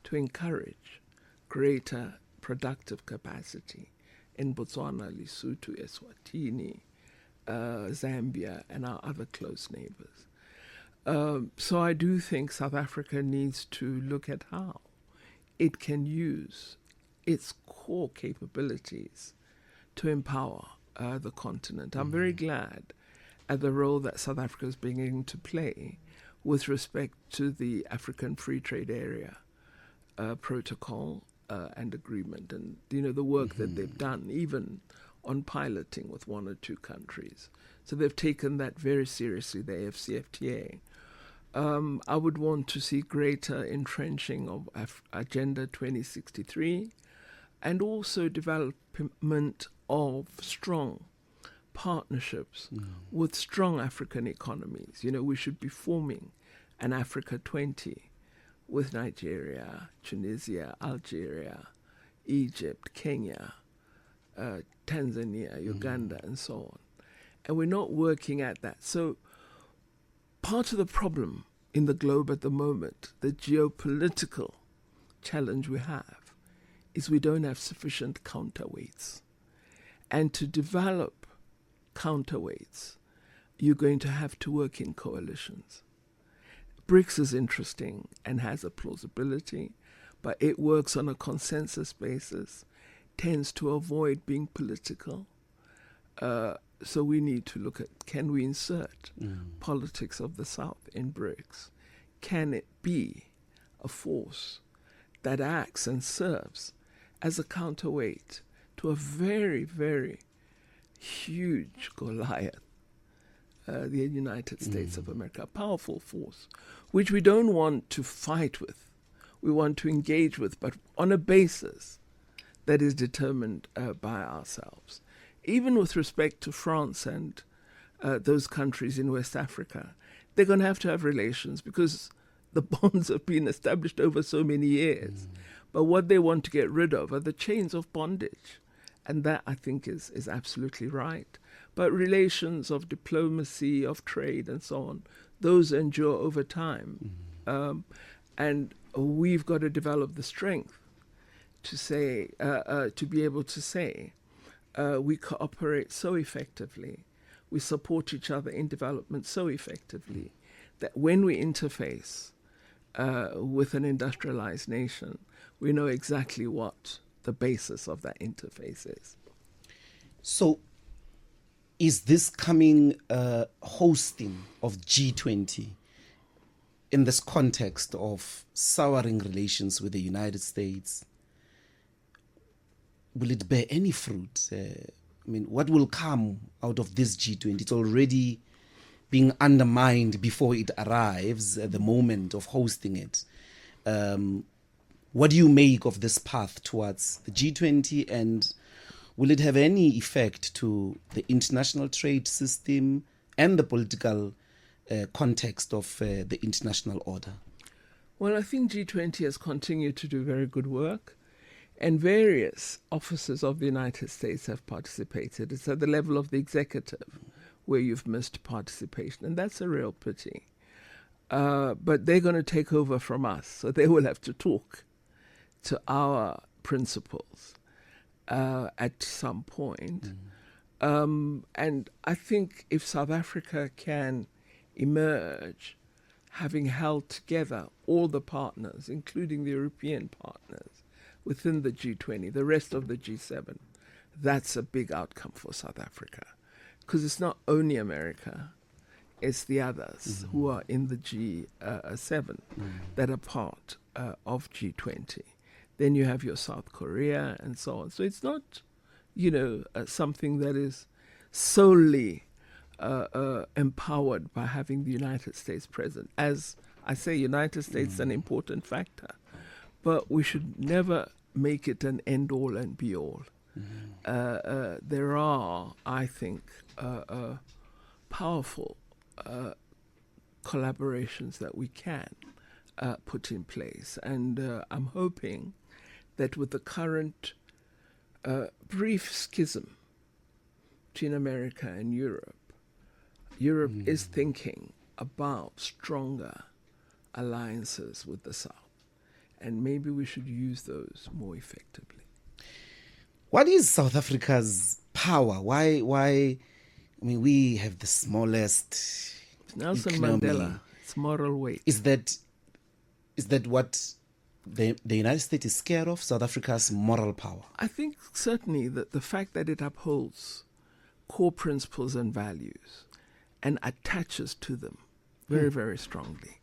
to encourage greater productive capacity in Botswana, Lesotho, Eswatini, Zambia, and our other close neighbors. So I do think South Africa needs to look at how it can use its core capabilities to empower the continent. I'm very glad at the role that South Africa is beginning to play with respect to the African Free Trade Area protocol and agreement, and the work that they've done, even on piloting with one or two countries. So they've taken that very seriously, the AFCFTA. I would want to see greater entrenching of Agenda 2063 and also development of strong partnerships with strong African economies. We should be forming an Africa 20 with Nigeria, Tunisia, Algeria, Egypt, Kenya, Tanzania, Uganda, and so on. And we're not working at that. So part of the problem in the globe at the moment, the geopolitical challenge we have, is we don't have sufficient counterweights. And to develop counterweights, you're going to have to work in coalitions. BRICS is interesting and has a plausibility, but it works on a consensus basis, tends to avoid being political. So we need to look at, can we insert politics of the South in BRICS? Can it be a force that acts and serves as a counterweight to a very, very huge Goliath, the United States of America, a powerful force, which we don't want to fight with, we want to engage with, but on a basis that is determined by ourselves. Even with respect to France and those countries in West Africa, they're going to have relations because the bonds have been established over so many years. But what they want to get rid of are the chains of bondage. And that, I think, is absolutely right. But relations of diplomacy, of trade, and so on, those endure over time. And we've got to develop the strength to say, to be able to say, we cooperate so effectively, we support each other in development so effectively, that when we interface with an industrialized nation, we know exactly what the basis of that interface is. So is this coming hosting of G20 in this context of souring relations with the United States? Will it bear any fruit? What will come out of this G20? It's already being undermined before it arrives at the moment of hosting it. What do you make of this path towards the G20, and will it have any effect to the international trade system and the political context of the international order? Well, I think G20 has continued to do very good work, and various officers of the United States have participated. It's at the level of the executive where you've missed participation, and that's a real pity. But they're going to take over from us, so they will have to talk to our principles at some point. And I think if South Africa can emerge, having held together all the partners, including the European partners, within the G20, the rest of the G7, that's a big outcome for South Africa. Because it's not only America, it's the others who are in the G7 that are part of G20. Then you have your South Korea and so on. So it's not, something that is solely empowered by having the United States present. As I say, United States is an important factor, but we should never make it an end-all and be-all. There are, I think, powerful collaborations that we can put in place. And I'm hoping that with the current brief schism between America and Europe is thinking about stronger alliances with the South. And maybe we should use those more effectively. What is South Africa's power? Why? We have the smallest Nelson economy. Mandela, it's moral weight. Is that what the United States is scared of? South Africa's moral power? I think certainly that the fact that it upholds core principles and values and attaches to them very, very strongly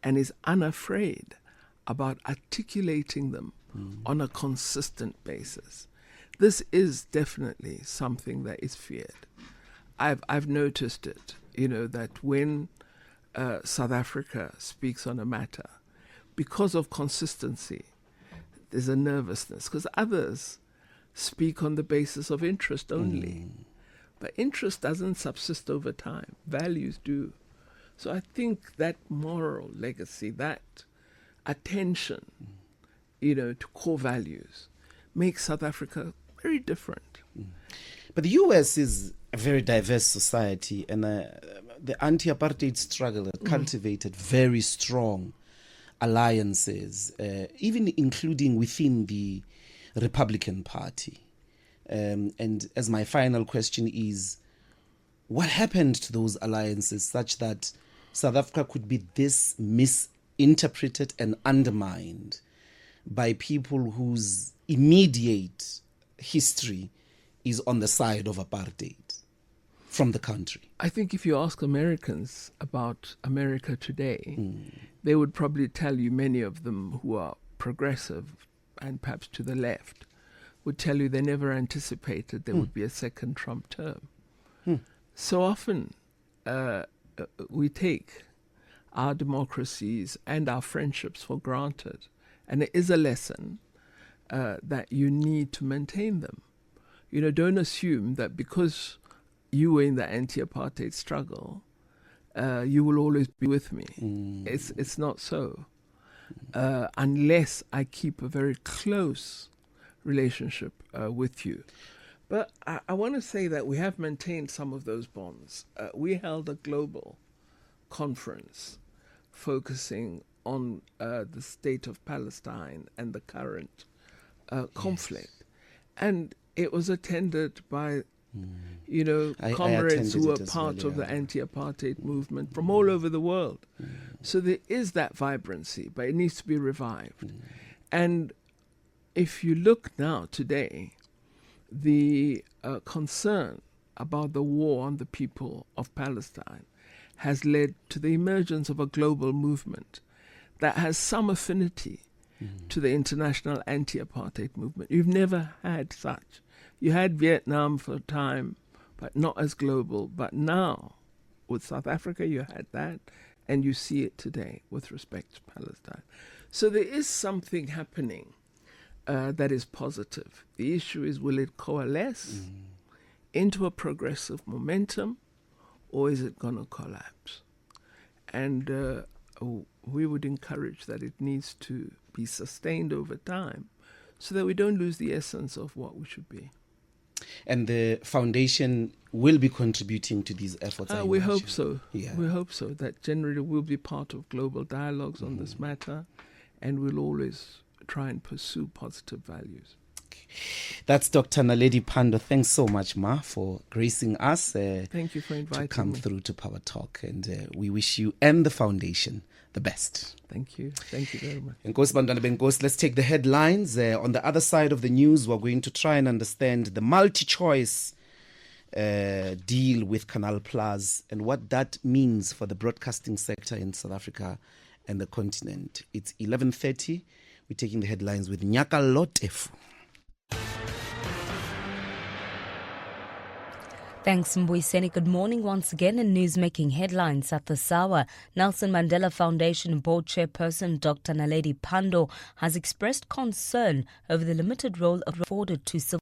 and is unafraid about articulating them on a consistent basis. This is definitely something that is feared. I've noticed it, that when South Africa speaks on a matter, because of consistency, there's a nervousness, because others speak on the basis of interest only. But interest doesn't subsist over time. Values do. So I think that moral legacy, that attention, to core values, makes South Africa very different. But the US is a very diverse society, and the anti-apartheid struggle cultivated very strong alliances, even including within the Republican Party. And as my final question is, what happened to those alliances such that South Africa could be this misinterpreted and undermined by people whose immediate history is on the side of apartheid from the country? I think if you ask Americans about America today, they would probably tell you, many of them who are progressive and perhaps to the left, would tell you they never anticipated there would be a second Trump term. So often we take our democracies and our friendships for granted. And it is a lesson that you need to maintain them. Don't assume that because you were in the anti-apartheid struggle, you will always be with me. It's not so. Unless I keep a very close relationship with you. But I want to say that we have maintained some of those bonds. We held a global conference focusing on the state of Palestine and the current conflict. And it was attended by, comrades who were part of the anti-apartheid movement from all over the world. So there is that vibrancy, but it needs to be revived. And if you look now today, the concern about the war on the people of Palestine has led to the emergence of a global movement that has some affinity to the international anti-apartheid movement. You've never had such. You had Vietnam for a time, but not as global. But now, with South Africa, you had that, and you see it today with respect to Palestine. So there is something happening that is positive. The issue is, will it coalesce into a progressive momentum, or is it going to collapse? And we would encourage that it needs to be sustained over time so that we don't lose the essence of what we should be. And the foundation will be contributing to these efforts. We hope so. Yeah. We hope so, that generally we'll be part of global dialogues on this matter, and we'll always try and pursue positive values. That's Dr. Naledi Pandor. Thanks so much, Ma, for gracing us. Thank you for inviting me to come through to Power Talk. And we wish you and the foundation the best. Thank you. Thank you very much. Let's take the headlines. On the other side of the news, we're going to try and understand the multi-choice deal with Canal Plus and what that means for the broadcasting sector in South Africa and the continent. It's 11:30. We're taking the headlines with Nyaka Lotefu. Thanks, Mbuyiseni. Good morning once again. In news making headlines at this hour, Nelson Mandela Foundation Board Chairperson Dr Naledi Pandor has expressed concern over the limited role afforded to civil